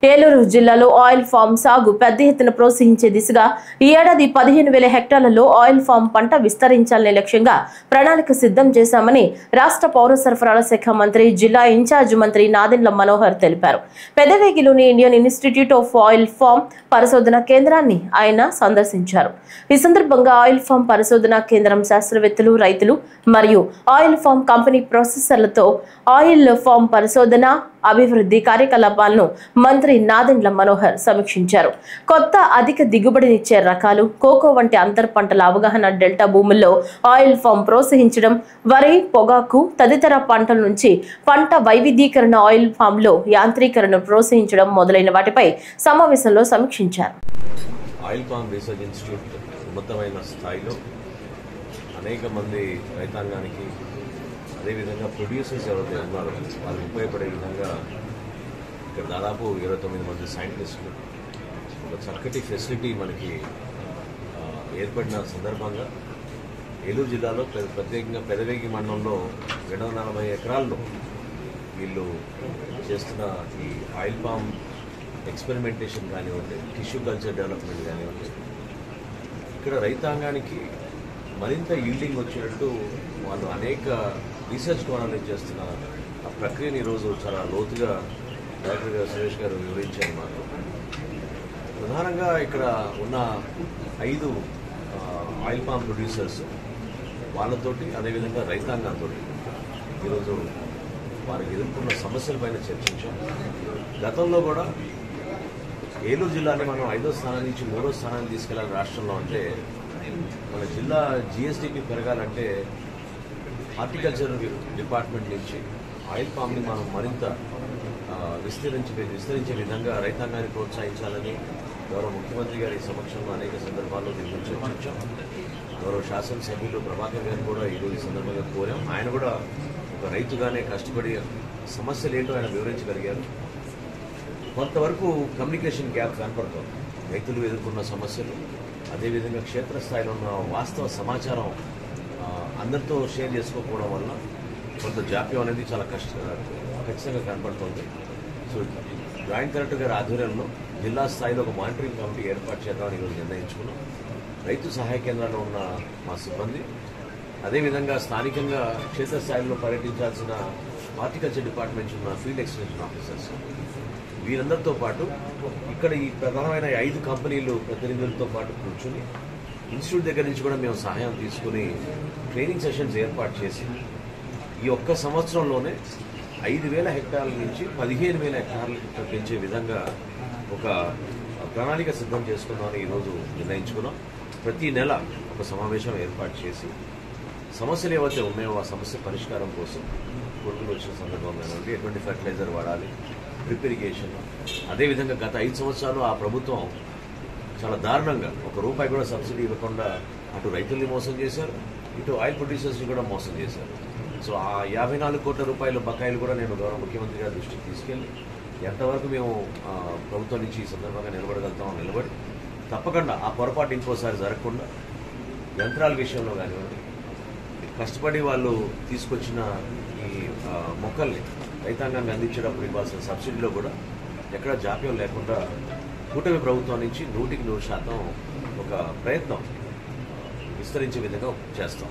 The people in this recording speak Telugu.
ఏలూరు జిల్లాలో ఆయిల్ ఫామ్ సాగు పెద్ద ఎత్తున ప్రోత్సహించే దిశగా ఈ ఏడాది 15,000 హెక్టార్లలో ఆయిల్ ఫామ్ పంట విస్తరించాలనే లక్ష్యంగా ప్రణాళిక సిద్ధం చేశామని రాష్ట్ర పౌర సరఫరాల శాఖ మంత్రి జిల్లా ఇన్ఛార్జ్ మంత్రి నాదెండ్ల మనోహర్ తెలిపారు. పెదవేగిలోని Indian institute of oil palm పరిశోధన కేంద్రాన్ని ఆయన సందర్శించారు. ఈ సందర్భంగా ఆయిల్ ఫామ్ పరిశోధన కేంద్రం శాస్త్రవేత్తలు, రైతులు మరియు ఆయిల్ ఫామ్ కంపెనీ ప్రాసెసర్లతో ఆయిల్ ఫామ్ పరిశోధన అభివృద్ధి కార్యకలాపాలను మంత్రి నాదెండ్ల మనోహర్ సమీక్షించారు. కొత్త అధిక దిగుబడినిచ్చే రకాలు, కోకో వంటి అంతర్ పంటల అవగాహన, డెల్టా భూముల్లో ఆయిల్ ఫామ్ ప్రోత్సహించడం, వరి, పొగాకు తదితర పంటల నుంచి పంట వైవిధ్యీకరణ, ఆయిల్ ఫామ్ లో యాంత్రీకరణను ప్రోత్సహించడం మొదలైన వాటిపై సమావేశంలో సమీక్షించారు. ఆయిల్ ఫామ్ రీసెర్చ్ ఇన్స్టిట్యూట్ ఉన్నతమైన స్థాయిలో అనేక మంది రైతాంగానికి, అదేవిధంగా ప్రొడ్యూసర్స్ ఎవరైతే ఉన్నారో వాళ్ళకి ఉపయోగపడే విధంగా ఇక్కడ దాదాపు 29 మంది సైంటిస్టులు ఒక చక్కటి ఫెసిలిటీ మనకి ఏర్పడిన సందర్భంగా ఏలూరు జిల్లాలో ప్రత్యేకంగా పెదవేగి మండలంలో 240 ఎకరాల్లో వీళ్ళు చేస్తున్న ఈ ఆయిల్ పామ్ ఎక్స్పెరిమెంటేషన్ కానివ్వండి, టిష్యూ కల్చర్ డెవలప్మెంట్ కానివ్వండి, ఇక్కడ రైతాంగానికి మరింత ఈల్డింగ్ వచ్చేటట్టు వాళ్ళు అనేక రీసెర్చ్ కోణాలు చేస్తున్న ఆ ప్రక్రియను ఈరోజు చాలా లోతుగా డాక్టర్ గారు సురేష్ గారు వివరించారు. మాకు ప్రధానంగా ఇక్కడ ఉన్న 5 ఆయిల్ పామ్ ప్రొడ్యూసర్స్ వాళ్ళతోటి, అదేవిధంగా రైతాంగంతో ఈరోజు వారికి ఎదుర్కొన్న సమస్యలపైన చర్చించాం. గతంలో కూడా ఏలూరు జిల్లాని మనం 5వ స్థానం నుంచి 3వ స్థానాన్ని తీసుకెళ్లాలి రాష్ట్రంలో అంటే, మన జిల్లా జిఎస్డిపి పెరగాలంటే హార్టికల్చర్ డిపార్ట్మెంట్ నుంచి ఆయిల్ పామ్ని మనం మరింత విస్తరించే విధంగా రైతాంగాన్ని ప్రోత్సహించాలని గౌరవ ముఖ్యమంత్రి గారి సమక్షంలో అనేక సందర్భాల్లో దీని గురించి చర్చించాం. గౌరవ శాసనసభ్యులు ప్రభాకర్ గారిని కూడా ఈరోజు ఈ సందర్భంగా కోరాం. ఆయన కూడా ఒక రైతుగానే కష్టపడి సమస్యలు ఏంటో ఆయన వివరించగలిగారు. కొంతవరకు కమ్యూనికేషన్ గ్యాప్ కనపడుతుంది. రైతులు ఎదుర్కొన్న సమస్యలు, అదేవిధంగా క్షేత్రస్థాయిలో ఉన్న వాస్తవ సమాచారం అందరితో షేర్ చేసుకోకపోవడం వల్ల కొంత జాప్యం అనేది చాలా ఖచ్చితంగా కనపడుతుంది. సో జాయింట్ కలెక్టర్ గారి ఆధ్వర్యంలో జిల్లా స్థాయిలో ఒక మానిటరింగ్ కమిటీ ఏర్పాటు చేద్దామని ఈరోజు నిర్ణయించుకున్నాం. రైతు సహాయ కేంద్రాల్లో ఉన్న మా సిబ్బంది, అదేవిధంగా స్థానికంగా క్షేత్రస్థాయిలో పర్యటించాల్సిన హార్టికల్చర్ డిపార్ట్మెంట్ ఉన్న ఫీల్డ్ ఎక్స్టెన్షన్ ఆఫీసర్స్, వీరందరితో పాటు ఇక్కడ ఈ ప్రధానమైన 5 కంపెనీలు ప్రతినిధులతో పాటు కూర్చుని ఇన్స్టిట్యూట్ దగ్గర నుంచి కూడా మేము సహాయం తీసుకుని ట్రైనింగ్ సెషన్స్ ఏర్పాటు చేసి ఈ ఒక్క సంవత్సరంలోనే 5,000 హెక్టార్ల నుంచి 15,000 హెక్టార్లకు పెంచే విధంగా ఒక ప్రణాళిక సిద్ధం చేసుకుందామని ఈరోజు నిర్ణయించుకున్నాం. ప్రతి నెల ఒక సమావేశం ఏర్పాటు చేసి సమస్యలు ఏవైతే ఉన్నాయో ఆ సమస్య పరిష్కారం కోసం కొడుకులు వచ్చిన సందర్భంగా ఎటువంటి ఫర్టిలైజర్ వాడాలి, డ్రిప్ ఇరిగేషన్, అదేవిధంగా గత 5 సంవత్సరాలు ఆ ప్రభుత్వం చాలా దారుణంగా ₹1 కూడా సబ్సిడీ ఇవ్వకుండా అటు రైతుల్ని మోసం చేశారు, ఇటు ఆయిల్ ప్రొడ్యూసర్స్ని కూడా మోసం చేశారు. సో ఆ ₹54 కోట్ల బకాయిలు కూడా నేను గౌరవ ముఖ్యమంత్రి గారి దృష్టికి తీసుకెళ్లి ఎంతవరకు మేము ప్రభుత్వం నుంచి ఈ సందర్భంగా నిలబడగలుగుతామో నిలబడి, తప్పకుండా ఆ పొరపాటు ఇంకోసారి జరగకుండా యంత్రాల విషయంలో కానివ్వండి, కష్టపడి వాళ్ళు తీసుకొచ్చిన ఈ మొక్కల్ని రైతాంగాన్ని అందించేటప్పుడు ఇవ్వాల్సిన సబ్సిడీలో కూడా ఎక్కడ జాప్యం లేకుండా కూటమి ప్రభుత్వం నుంచి 100% ఒక ప్రయత్నం విస్తరించే విధంగా చేస్తాం.